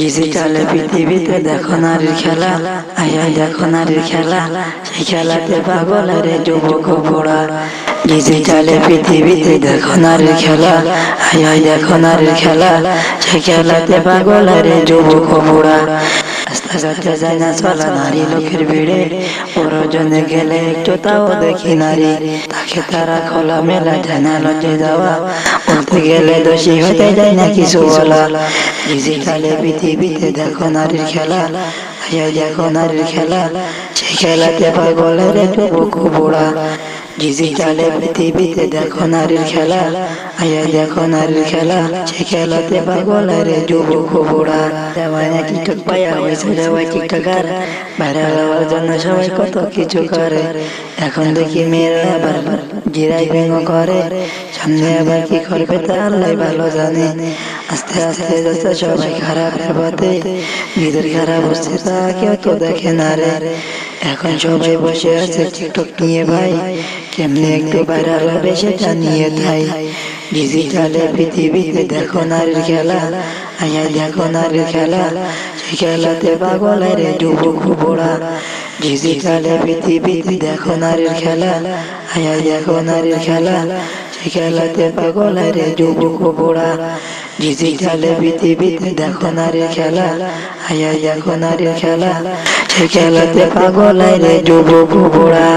ডিজিটালে পৃথিবীতে দেখো নারীর খেলা, আয়া দেখো নারীর খেলা, সেই খেলাতে পাগল রে যুবক বুড়া। ডিজিটালে পৃথিবীতে দেখো নারীর খেলা, আয়া দেখো নারীর খেলা, সেই খেলাতে পাগল রে যুবক বুড়া। রাস্তাঘাটে যায় না চলা নারী লোকের ভিড়ে, প্রয়োজনে গেলে একটু তাও দেখি নারী, তাকে তারা খোলা মেলা যায় না লজ্জে যাওয়া, বলতে গেলে দোষী হতে যায় না কিছু বলা। ডিজিটালে পৃথিবীতে দেখো নারীর খেলা, আয়া দেখো নারীর খেলা, সেই খেলাতে পাগল রে যুবক বুড়া। ডিজিটালে পৃথিবীতে দেখো নারীর খেলা, আয়া দেখো নারীর খেলা, সেই খেলাতে পাগল রে যুবক বুড়া। দেওয়ায় টিকটক পায়া হয়েছে দেওয়ায় টিকটকার, ভাইরাল হওয়ার জন্য সবাই কত কিছু করে। এখন দেখি মেয়েরা আবার গিরাই ব্যঙ্গ করে, সামনে আবার কি করবে তা আল্লাহ ভালো জানে। আস্তে আস্তে যাচ্ছে সবাই খারাপ পথে, নিজের খারাপ হচ্ছে তা কেউ তো দেখে না রে। এখন সবাই বসে আছে টিকটক নিয়ে ভাই, কেমনে একটু ভাইরাল হবে সেটা নিয়ে তাই। ডিজিটালে পৃথিবীতে দেখো নারীর খেলা, আয়া দেখো নারীর খেলা, সেই খেলাতে পাগল রে যুবক বুড়া। ডিজিটালে পৃথিবীতে দেখো নারীর খেলা, আয়া দেখো নারীর খেলা, সেই খেলাতে পাগল রে যুবক বুড়া। ডিজিটালে পৃথিবীতে দেখো নারীর খেলা, আয়া দেখো নারীর খেলা, সেই খেলাতে পাগল রে যুবক বুড়া।